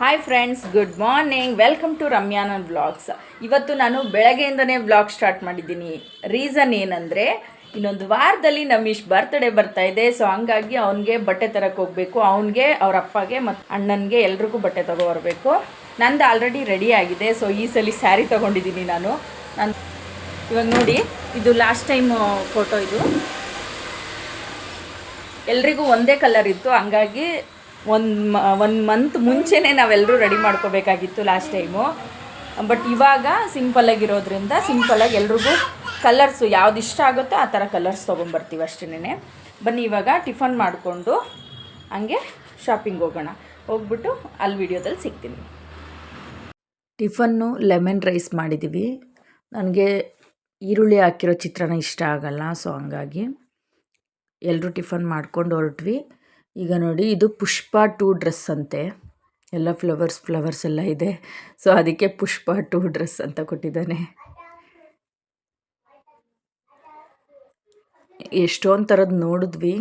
Hi friends, good morning. Welcome to Ramyanan vlogs. ಇವತ್ತು ನಾನು ಬೆಳಗ್ಗೆಯಿಂದನೇ ವ್ಲಾಗ್ ಸ್ಟಾರ್ಟ್ ಮಾಡಿದ್ದೀನಿ. ರೀಸನ್ ಏನಂದರೆ, ಇನ್ನೊಂದು ವಾರದಲ್ಲಿ ನಮ್ಮಿಶ್ ಬರ್ತ್ಡೇ ಬರ್ತಾಯಿದೆ. ಸೊ ಹಂಗಾಗಿ ಅವನಿಗೆ ಬಟ್ಟೆ ತರಕ್ಕೆ ಹೋಗಬೇಕು. ಅವನಿಗೆ, ಅವ್ರ ಅಪ್ಪಗೆ ಮತ್ತು ಅಣ್ಣನಿಗೆ ಎಲ್ರಿಗೂ ಬಟ್ಟೆ ತೊಗೊಬರ್ಬೇಕು. ನಂದು ಆಲ್ರೆಡಿ ರೆಡಿ ಆಗಿದೆ. ಸೊ ಈ ಸಲ ಸ್ಯಾರಿ ತೊಗೊಂಡಿದ್ದೀನಿ ನಾನು. ಇವಾಗ ನೋಡಿ, ಇದು ಲಾಸ್ಟ್ ಟೈಮ್ ಫೋಟೋ. ಇದು ಎಲ್ರಿಗೂ ಒಂದೇ ಕಲರ್ ಇತ್ತು. ಹಂಗಾಗಿ ಒಂದು ಮಂತ್ ಮುಂಚೆನೇ ನಾವೆಲ್ಲರೂ ರೆಡಿ ಮಾಡ್ಕೋಬೇಕಾಗಿತ್ತು ಲಾಸ್ಟ್ ಟೈಮು. ಬಟ್ ಇವಾಗ ಸಿಂಪಲ್ಲಾಗಿರೋದ್ರಿಂದ ಸಿಂಪಲ್ಲಾಗಿ ಎಲ್ರಿಗೂ ಕಲರ್ಸು ಯಾವ್ದು ಇಷ್ಟ ಆಗುತ್ತೋ ಆ ಥರ ಕಲರ್ಸ್ ತೊಗೊಂಬರ್ತೀವಿ ಅಷ್ಟೇ. ಬನ್ನಿ ಇವಾಗ ಟಿಫನ್ ಮಾಡಿಕೊಂಡು ಹಂಗೆ ಶಾಪಿಂಗ್ ಹೋಗೋಣ. ಹೋಗ್ಬಿಟ್ಟು ಅಲ್ಲಿ ವಿಡಿಯೋದಲ್ಲಿ ಸಿಗ್ತೀನಿ. ಟಿಫನ್ನು ಲೆಮನ್ ರೈಸ್ ಮಾಡಿದ್ದೀವಿ. ನನಗೆ ಈರುಳ್ಳಿ ಹಾಕಿರೋ ಚಿತ್ರಾನ್ನ ಇಷ್ಟ ಆಗಲ್ಲ. ಸೊ ಹಂಗಾಗಿ ಎಲ್ಲರೂ ಟಿಫನ್ ಮಾಡ್ಕೊಂಡು ಹೊರಟ್ವಿ. ಈಗ ನೋಡಿ, ಇದು ಪುಷ್ಪ 2 ಡ್ರೆಸ್ ಅಂತೆ. ಎಲ್ಲ ಫ್ಲವರ್ಸ್ ಎಲ್ಲ ಇದೆ. ಸೊ ಅದಕ್ಕೆ ಪುಷ್ಪ 2 ಡ್ರೆಸ್ ಅಂತ ಕೊಟ್ಟಿದ್ದಾನೆ. ಎಷ್ಟೊಂದು ಥರದ್ದು ನೋಡಿದ್ವಿ,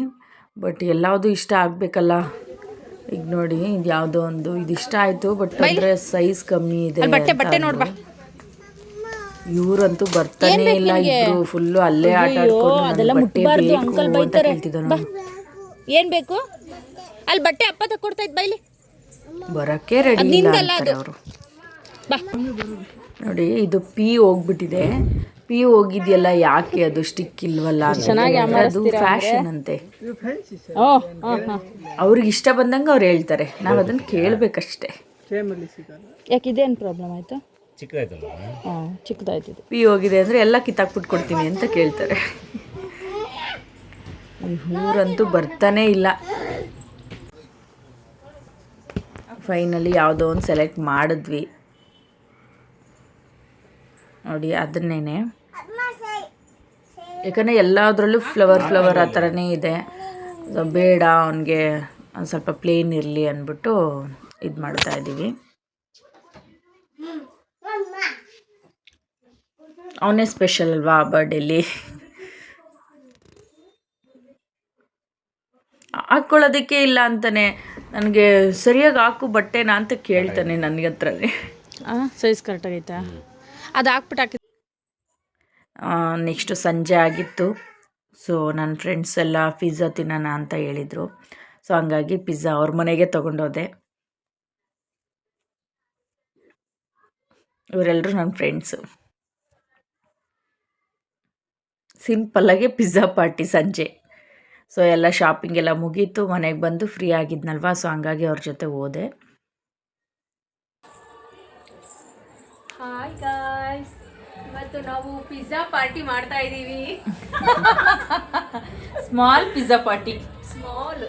ಬಟ್ ಎಲ್ಲಾವುದು ಇಷ್ಟ ಆಗಬೇಕಲ್ಲ. ಈಗ ನೋಡಿ, ಇದು ಯಾವುದೋ ಒಂದು ಇದು ಇಷ್ಟ ಆಯಿತು, ಬಟ್ ಅಂದರೆ ಸೈಜ್ ಕಮ್ಮಿ ಇದೆ. ಇವರಂತೂ ಬರ್ತಾನೆ ಇಲ್ಲ. ಇಬ್ರು ಫುಲ್ಲು ಅಲ್ಲೇ ಆಟ ಆಡ್ಕೊಂಡು ಬಟ್ಟೆ ಬೇಕು ಅಂತ ಹೇಳ್ತಿದ್ದಾನೆ. ಏನು ಬೇಕು ಅಲ್ಲಿ ಬಟ್ಟೆ ಅಪ್ಪ ತಕ್ಕೊಡ್ತಾ ಇದ್ದು ಬೈಲಿ ಬರೋಕ್ಕೆ ರೆಡಿ ಇಲ್ಲ ಅವರು. ನೋಡಿ, ಇದು ಪಿ ಹೋಗ್ಬಿಟ್ಟಿದೆ. ಪಿ ಹೋಗಿದೆಯಲ್ಲ, ಯಾಕೆ ಅದು ಸ್ಟಿಕ್ ಇಲ್ವಲ್ಲ? ಅದು ಫ್ಯಾಷನ್ ಅಂತೆ. ಅವ್ರಿಗೆ ಇಷ್ಟ ಬಂದಂಗೆ ಅವ್ರು ಹೇಳ್ತಾರೆ, ನಾವು ಅದನ್ನು ಕೇಳಬೇಕಷ್ಟೇ. ಯಾಕೆ ಇದೇನು ಪ್ರಾಬ್ಲಮ್ ಆಯಿತು? ಚಿಕ್ಕದಾಯ್ತು. ಪಿ ಹೋಗಿದೆ ಅಂದರೆ ಎಲ್ಲ ಕಿತ್ತಾಕ್ಬಿಟ್ಟು ಕೊಡ್ತೀನಿ ಅಂತ ಕೇಳ್ತಾರೆ. ಊರಂತೂ ಬರ್ತಾನೇ ಇಲ್ಲ. ಫೈನಲಿ ಯಾವುದೋ ಒಂದು ಸೆಲೆಕ್ಟ್ ಮಾಡಿದ್ವಿ. ನೋಡಿ, ಅದನ್ನೇ. ಯಾಕಂದರೆ ಎಲ್ಲದರಲ್ಲೂ ಫ್ಲವರ್ ಆ ಥರನೇ ಇದೆ. ಬೇಡ, ಅವನಿಗೆ ಒಂದು ಸ್ವಲ್ಪ ಪ್ಲೇನ್ ಇರಲಿ ಅಂದ್ಬಿಟ್ಟು ಇದು ಮಾಡ್ತಾ ಇದ್ದೀವಿ. ಅವನೇ ಸ್ಪೆಷಲ್ ಅಲ್ವಾ ಬರ್ಡೇಲಿ. ಹಾಕ್ಕೊಳ್ಳೋದಕ್ಕೆ ಇಲ್ಲ ಅಂತಾನೆ. ನನಗೆ ಸರಿಯಾಗಿ ಹಾಕು ಬಟ್ಟೆನಾ ಅಂತ ಕೇಳ್ತಾನೆ ನನಗೆ ಹತ್ರನೇ. ಸೈಜ್ ಕರೆಕ್ಟಾಗೈತಾ? ಅದು ಹಾಕ್ಬಿಟ್ಟು ನೆಕ್ಸ್ಟು ಸಂಜೆ ಆಗಿತ್ತು. ಸೊ ನನ್ನ ಫ್ರೆಂಡ್ಸ್ ಎಲ್ಲ ಪಿಜ್ಜಾ ತಿನ್ನೋಣ ಅಂತ ಹೇಳಿದರು. ಸೊ ಹಂಗಾಗಿ ಪಿಜ್ಜಾ ಅವ್ರ ಮನೆಗೆ ತೊಗೊಂಡೋದೆ. ಇವರೆಲ್ಲರೂ ನನ್ನ ಫ್ರೆಂಡ್ಸು. ಸಿಂಪಲ್ಲಾಗಿ ಪಿಜ್ಜಾ ಪಾರ್ಟಿ ಸಂಜೆ. ಸೊ ಎಲ್ಲ ಶಾಪಿಂಗ್ ಎಲ್ಲ ಮುಗೀತು. ಮನೆಗೆ ಬಂದು ಫ್ರೀ ಆಗಿದ್ನಲ್ವ, ಸೊ ಹಂಗಾಗಿ ಅವ್ರ ಜೊತೆ ಹೋದೆ. ಹಾಯ್ ಗಾಯ್ಸ್, ಇವತ್ತು ನಾವು ಪಿಜ್ಜಾ ಪಾರ್ಟಿ ಮಾಡ್ತಾ ಇದ್ದೀವಿ. Small pizza party. ಸ್ಮಾಲ್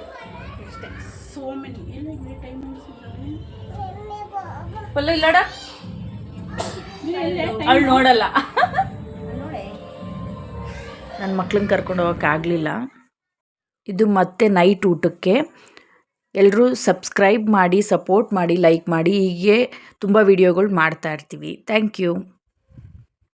ಅಷ್ಟೇ. ಸೋ ಮೆನಿ ಪಲ್ಲು ಇಲ್ಲಡ ಅವಳು ನೋಡಲ್ಲ. ನನ್ನ ಮಕ್ಳನ್ನ ಕರ್ಕೊಂಡು ಹೋಗೋಕ್ಕಾಗಲಿಲ್ಲ. ಇದು ಮತ್ತೆ ನೈಟ್ ಊಟಕ್ಕೆ. ಎಲ್ಲರೂ ಸಬ್ಸ್ಕ್ರೈಬ್ ಮಾಡಿ, ಸಪೋರ್ಟ್ ಮಾಡಿ, ಲೈಕ್ ಮಾಡಿ. ಹೀಗೆ ತುಂಬ ವೀಡಿಯೋಗಳು ಮಾಡ್ತಾ ಇರ್ತೀವಿ. Thank you.